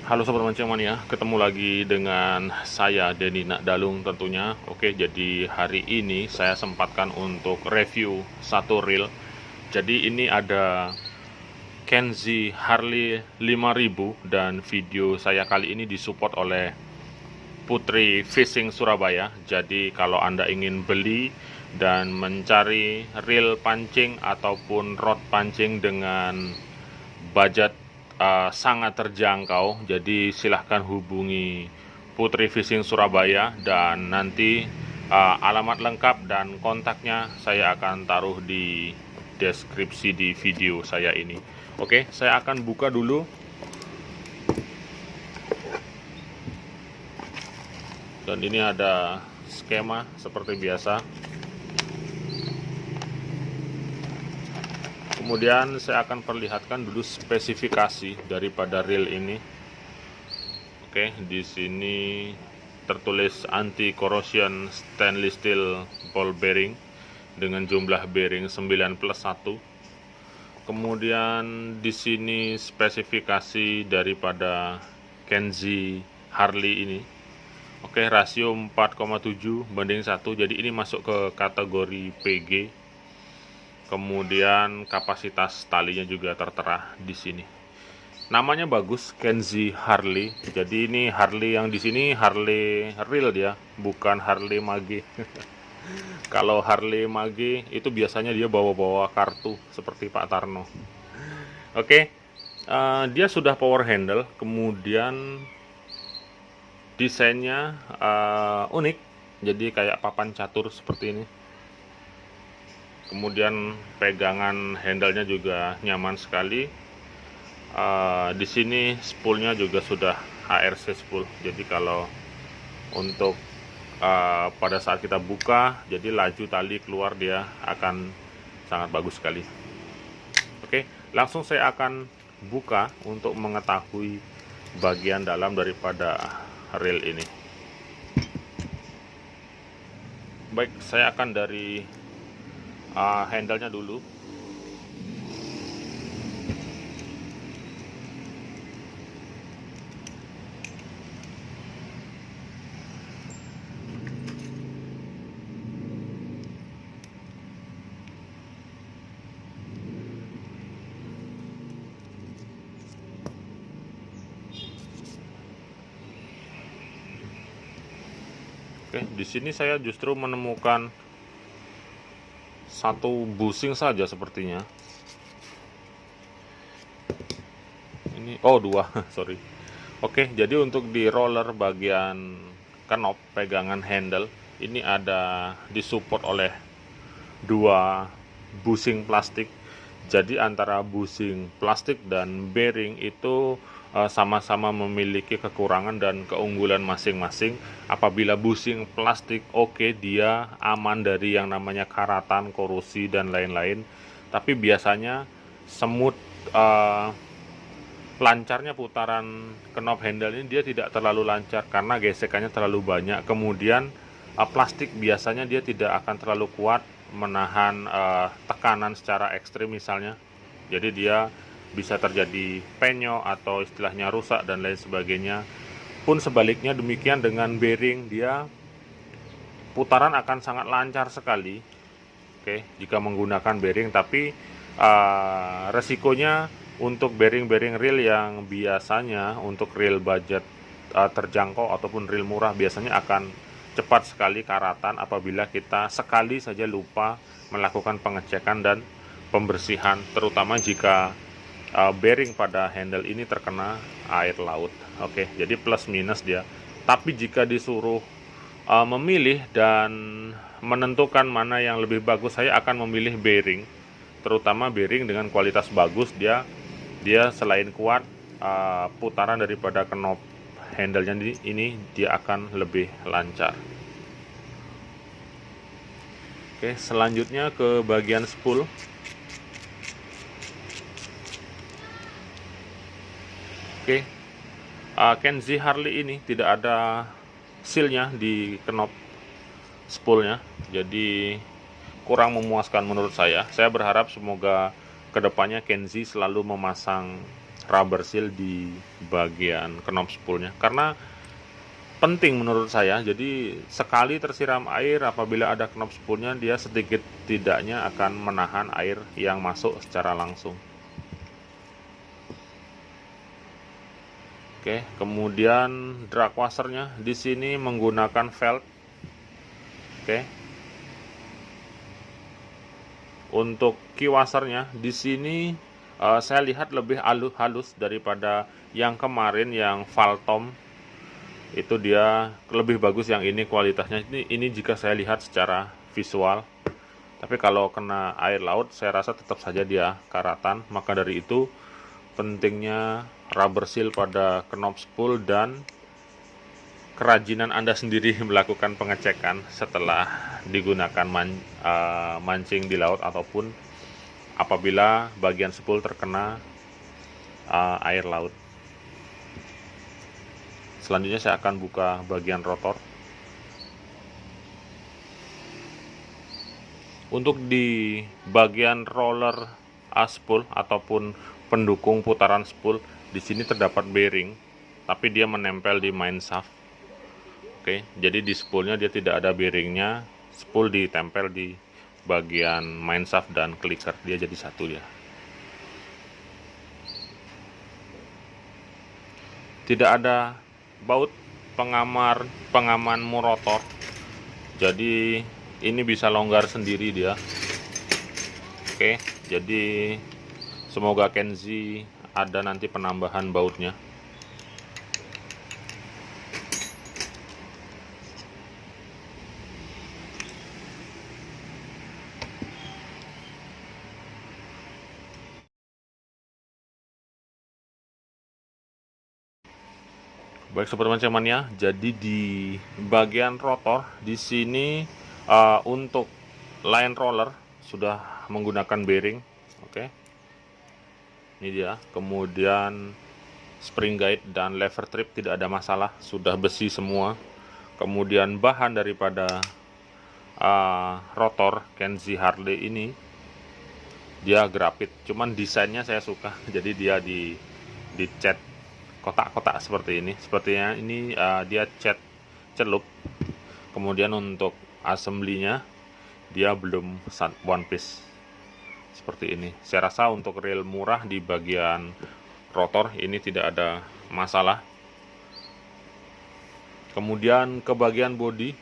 Halo Sobat Mancing Mania, ketemu lagi dengan saya Denny Nakdalung tentunya. Oke, jadi hari ini saya sempatkan untuk review satu reel. Jadi ini ada Kenzie Harley 5000 dan video saya kali ini disupport oleh Putri Fishing Surabaya. Jadi kalau Anda ingin beli dan mencari reel pancing ataupun rod pancing dengan budget sangat terjangkau, jadi silahkan hubungi Putri Fishing Surabaya dan nanti alamat lengkap dan kontaknya saya akan taruh di deskripsi di video saya ini. Oke, saya akan buka dulu. Dan ini ada skema seperti biasa. Kemudian saya akan perlihatkan dulu spesifikasi daripada reel ini. Oke, di sini tertulis anti corrosion stainless steel ball bearing dengan jumlah bearing 9+1. Kemudian di sini spesifikasi daripada Kenzie Harley ini. Oke, rasio 4,7:1. Jadi ini masuk ke kategori PG. Kemudian kapasitas talinya juga tertera di sini. Namanya bagus, Kenzie Harley. Jadi ini Harley yang di sini Harley real dia, bukan Harley Mage. Kalau Harley Mage itu biasanya dia bawa-bawa kartu seperti Pak Tarno. Oke, dia sudah power handle. Kemudian desainnya unik, jadi kayak papan catur seperti ini. Kemudian pegangan handle-nya juga nyaman sekali. Di sini spoolnya juga sudah HRC spool. Jadi kalau untuk pada saat kita buka, jadi laju tali keluar dia akan sangat bagus sekali. Oke, langsung saya akan buka untuk mengetahui bagian dalam daripada reel ini. Baik, saya akan dari handle-nya dulu. Oke, di sini saya justru menemukan satu bushing saja sepertinya. Ini dua, sorry. Oke, jadi untuk di roller bagian knob pegangan handle ini ada disupport oleh dua bushing plastik. Jadi antara bushing plastik dan bearing itu sama-sama memiliki kekurangan dan keunggulan masing-masing. Apabila bushing plastik dia aman dari yang namanya karatan, korosi dan lain-lain. Tapi biasanya semut, lancarnya putaran knob handle ini dia tidak terlalu lancar karena gesekannya terlalu banyak. Kemudian plastik biasanya dia tidak akan terlalu kuat menahan tekanan secara ekstrim misalnya. Jadi dia bisa terjadi penyo atau istilahnya rusak dan lain sebagainya. Pun sebaliknya demikian dengan bearing, dia putaran akan sangat lancar sekali. Oke, jika menggunakan bearing, tapi resikonya untuk bearing-bearing reel yang biasanya untuk reel budget terjangkau ataupun reel murah biasanya akan cepat sekali karatan apabila kita sekali saja lupa melakukan pengecekan dan pembersihan, terutama jika bearing pada handle ini terkena air laut. Oke, jadi plus minus dia. Tapi jika disuruh memilih dan menentukan mana yang lebih bagus, saya akan memilih bearing, terutama bearing dengan kualitas bagus. Dia selain kuat, putaran daripada knob handle-nya ini dia akan lebih lancar. Oke, selanjutnya ke bagian spool. Oke, Kenzie Harley ini tidak ada sealnya di knob spoolnya, jadi kurang memuaskan menurut saya. Saya berharap semoga kedepannya Kenzie selalu memasang rubber seal di bagian knob spoolnya, karena penting menurut saya. Jadi sekali tersiram air, apabila ada knob spoolnya, dia sedikit tidaknya akan menahan air yang masuk secara langsung. Oke, kemudian drag washernya di sini menggunakan felt. Oke, untuk key washernya di sini saya lihat lebih halus daripada yang kemarin yang Valtom. Itu dia lebih bagus yang ini kualitasnya. Ini jika saya lihat secara visual. Tapi kalau kena air laut, saya rasa tetap saja dia karatan. Maka dari itu pentingnya rubber seal pada knob spool, dan kerajinan Anda sendiri melakukan pengecekan setelah digunakan mancing di laut, ataupun apabila bagian spool terkena air laut. Selanjutnya saya akan buka bagian rotor. Untuk di bagian roller spool ataupun pendukung putaran spool, di sini terdapat bearing, tapi dia menempel di main shaft. Oke, jadi di spoolnya dia tidak ada bearingnya, spool ditempel di bagian main shaft dan clicker, dia jadi satu dia. Tidak ada baut pengaman rotor, jadi ini bisa longgar sendiri dia. Oke, jadi semoga Kenzi ada nanti penambahan bautnya. Baik sobat mancing mania, jadi di bagian rotor di sini untuk line roller sudah menggunakan bearing. Oke, ini dia. Kemudian spring guide dan lever trip tidak ada masalah, sudah besi semua. Kemudian bahan daripada rotor Kenzi Harley ini dia grafit, cuman desainnya saya suka. Jadi dia dicat kotak-kotak seperti ini. Sepertinya ini dia cat celup. Kemudian untuk assembly-nya dia belum one piece seperti ini. Saya rasa untuk reel murah di bagian rotor ini tidak ada masalah. Kemudian ke bagian bodi.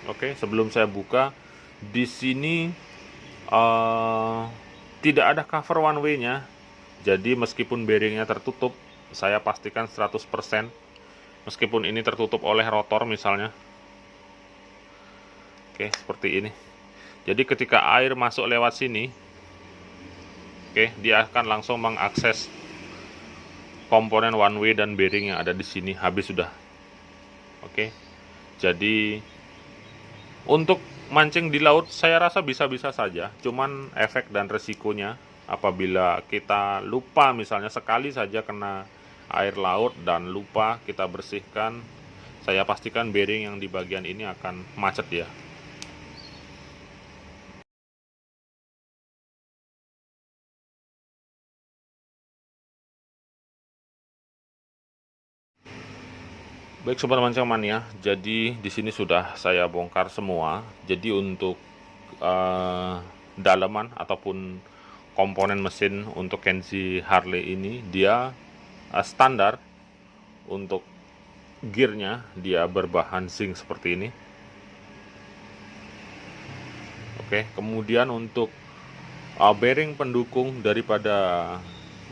Oke, sebelum saya buka, di sini tidak ada cover one way-nya. Jadi meskipun bearingnya tertutup, saya pastikan 100%, meskipun ini tertutup oleh rotor misalnya. Oke, seperti ini. Jadi ketika air masuk lewat sini, oke, dia akan langsung mengakses komponen one way dan bearing yang ada di sini. Habis sudah. Oke, jadi untuk mancing di laut saya rasa bisa-bisa saja. Cuman efek dan resikonya apabila kita lupa, misalnya sekali saja kena air laut dan lupa kita bersihkan, saya pastikan bearing yang di bagian ini akan macet ya. Baik sobat mancing mania, jadi di sini sudah saya bongkar semua. Jadi untuk dalaman ataupun komponen mesin untuk Kenzi Harley ini dia standar. Untuk gearnya dia berbahan zinc seperti ini. Oke, kemudian untuk bearing pendukung daripada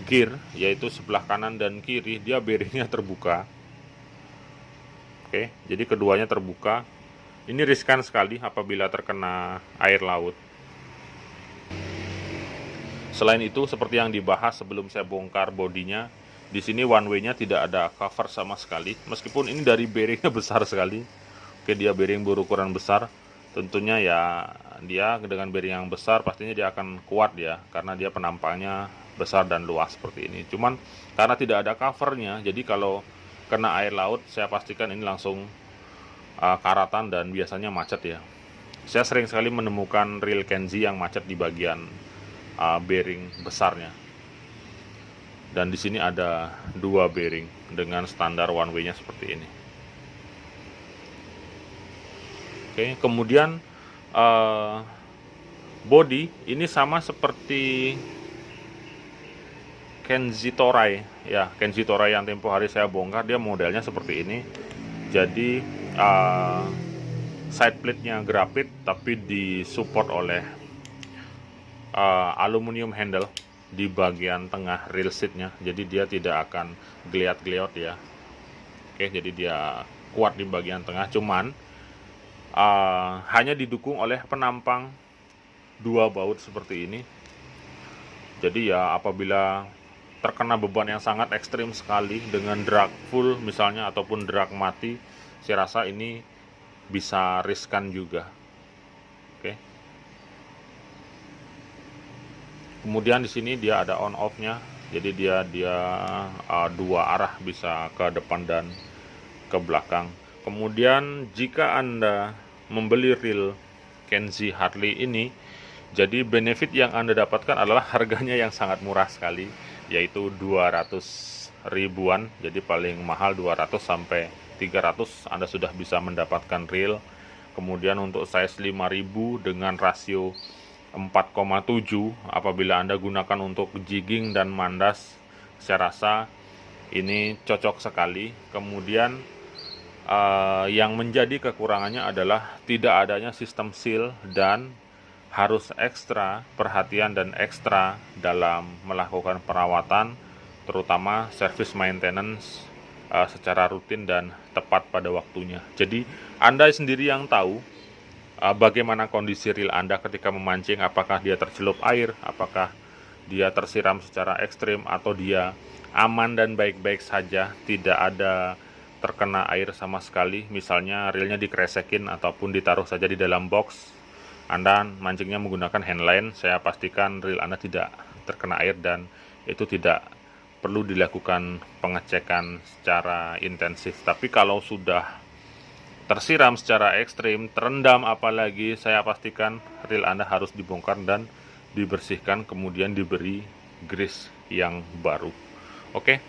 gear, yaitu sebelah kanan dan kiri, dia bearingnya terbuka. Oke, jadi keduanya terbuka. Ini riskan sekali apabila terkena air laut. Selain itu, seperti yang dibahas sebelum saya bongkar bodinya, di sini one way-nya tidak ada cover sama sekali. Meskipun ini dari bearingnya besar sekali. Oke, dia bearing berukuran besar. Tentunya ya dia dengan bearing yang besar pastinya dia akan kuat ya, karena dia penampangnya besar dan luas seperti ini. Cuman karena tidak ada covernya, jadi kalau kena air laut saya pastikan ini langsung karatan dan biasanya macet ya. Saya sering sekali menemukan reel Kenzi yang macet di bagian bearing besarnya. Dan di sini ada 2 bearing dengan standar one way-nya seperti ini. Oke, kemudian body ini sama seperti Kenzi Toray ya, Kenzi Toray yang tempo hari saya bongkar, dia modelnya seperti ini. Jadi side plate-nya grafit tapi disupport oleh aluminium handle di bagian tengah rail seat-nya. Jadi dia tidak akan geliat-geliot ya. Oke, jadi dia kuat di bagian tengah, cuman hanya didukung oleh penampang 2 baut seperti ini. Jadi ya apabila terkena beban yang sangat ekstrim sekali dengan drag full misalnya ataupun drag mati, saya rasa ini bisa riskan juga. Oke. Kemudian di sini dia ada on off-nya. Jadi dia 2 arah, bisa ke depan dan ke belakang. Kemudian jika Anda membeli reel Kenzi Harley ini, jadi benefit yang Anda dapatkan adalah harganya yang sangat murah sekali, yaitu 200 ribuan. Jadi paling mahal 200 sampai 300 Anda sudah bisa mendapatkan reel. Kemudian untuk size 5000 dengan rasio 4,7 apabila Anda gunakan untuk jigging dan mandas, saya rasa ini cocok sekali. Kemudian yang menjadi kekurangannya adalah tidak adanya sistem seal dan harus ekstra perhatian dan ekstra dalam melakukan perawatan, terutama service maintenance secara rutin dan tepat pada waktunya. Jadi Anda sendiri yang tahu bagaimana kondisi reel Anda ketika memancing, apakah dia tercelup air, apakah dia tersiram secara ekstrim, atau dia aman dan baik-baik saja, tidak ada terkena air sama sekali. Misalnya reelnya dikresekin ataupun ditaruh saja di dalam box, Anda mancingnya menggunakan handline, saya pastikan reel Anda tidak terkena air dan itu tidak perlu dilakukan pengecekan secara intensif. Tapi kalau sudah tersiram secara ekstrim, terendam apalagi, saya pastikan reel Anda harus dibongkar dan dibersihkan, kemudian diberi grease yang baru. Oke.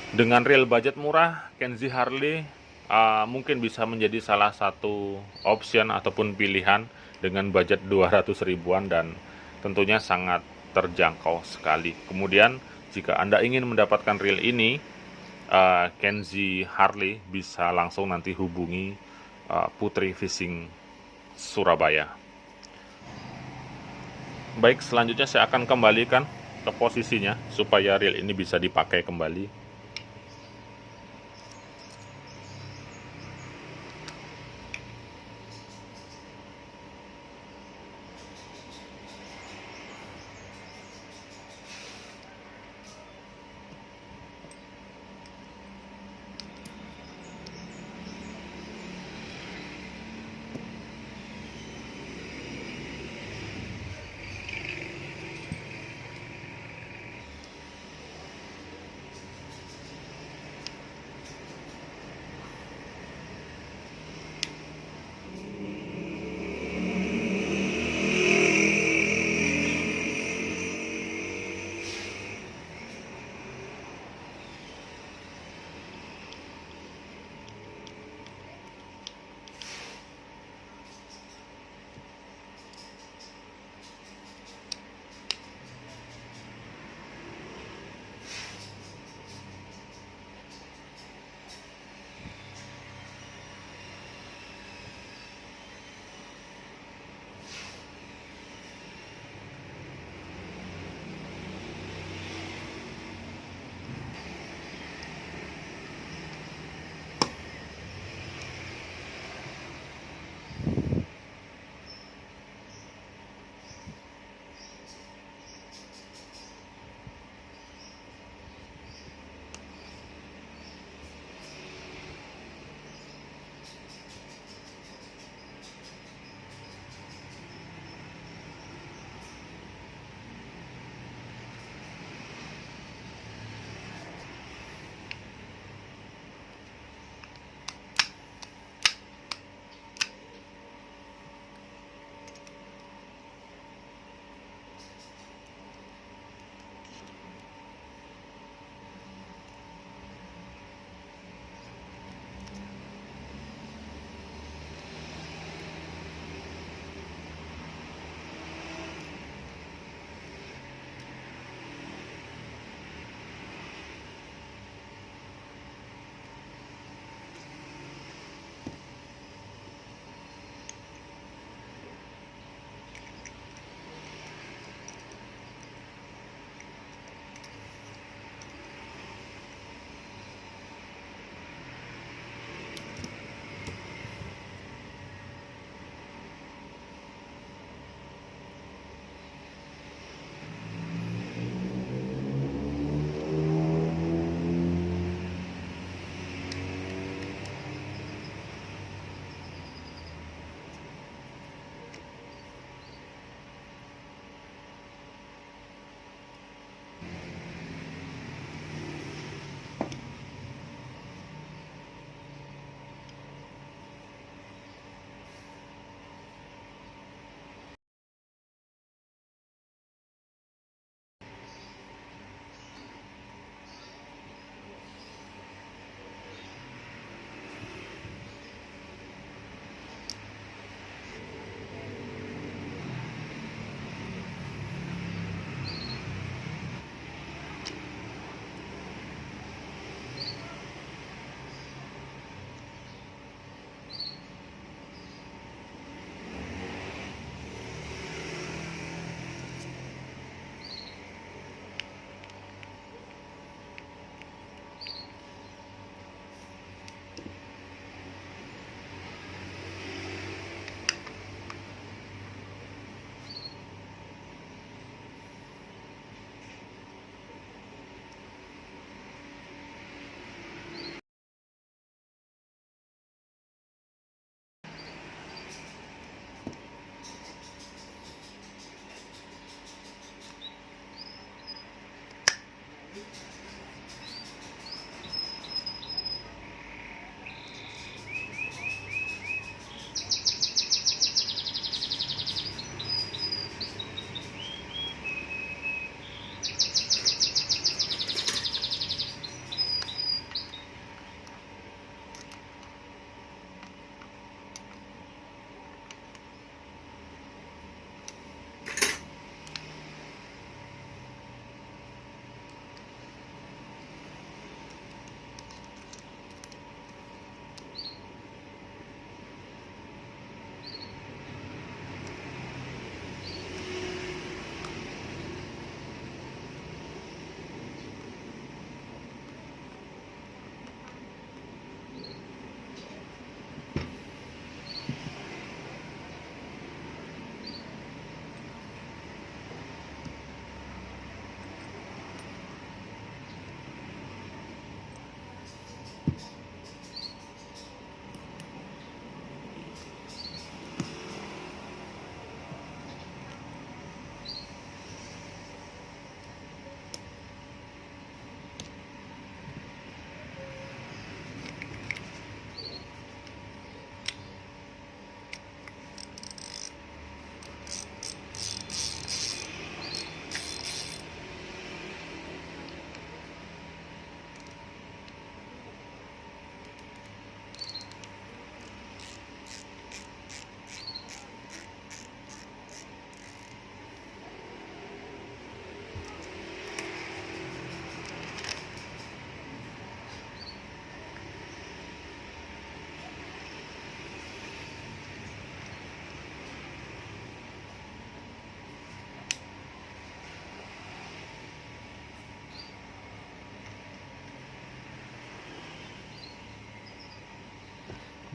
Dengan reel budget murah, Kenzi Harley mungkin bisa menjadi salah satu option ataupun pilihan dengan budget 200 ribuan dan tentunya sangat terjangkau sekali. Kemudian jika Anda ingin mendapatkan reel ini, Kenzi Harley, bisa langsung nanti hubungi Putri Fishing Surabaya. Baik, selanjutnya saya akan kembalikan ke posisinya supaya reel ini bisa dipakai kembali.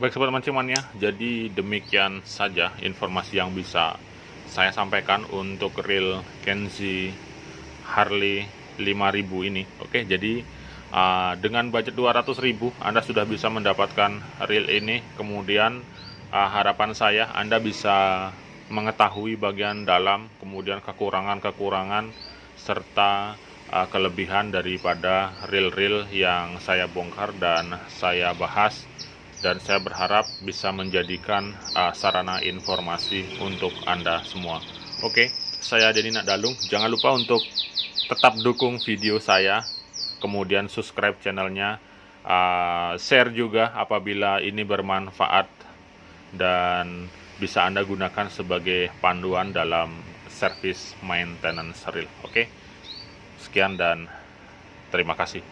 Baik sobat mancing mania, jadi demikian saja informasi yang bisa saya sampaikan untuk reel Kenzi Harley 5000 ini. Oke, jadi dengan budget 200.000 Anda sudah bisa mendapatkan reel ini. Kemudian harapan saya Anda bisa mengetahui bagian dalam, kemudian kekurangan-kekurangan serta kelebihan daripada reel-reel yang saya bongkar dan saya bahas, dan saya berharap bisa menjadikan sarana informasi untuk Anda semua. Oke, saya Denny Nakdalung. Jangan lupa untuk tetap dukung video saya, kemudian subscribe channelnya, share juga apabila ini bermanfaat dan bisa Anda gunakan sebagai panduan dalam service maintenance reel. Oke, sekian dan terima kasih.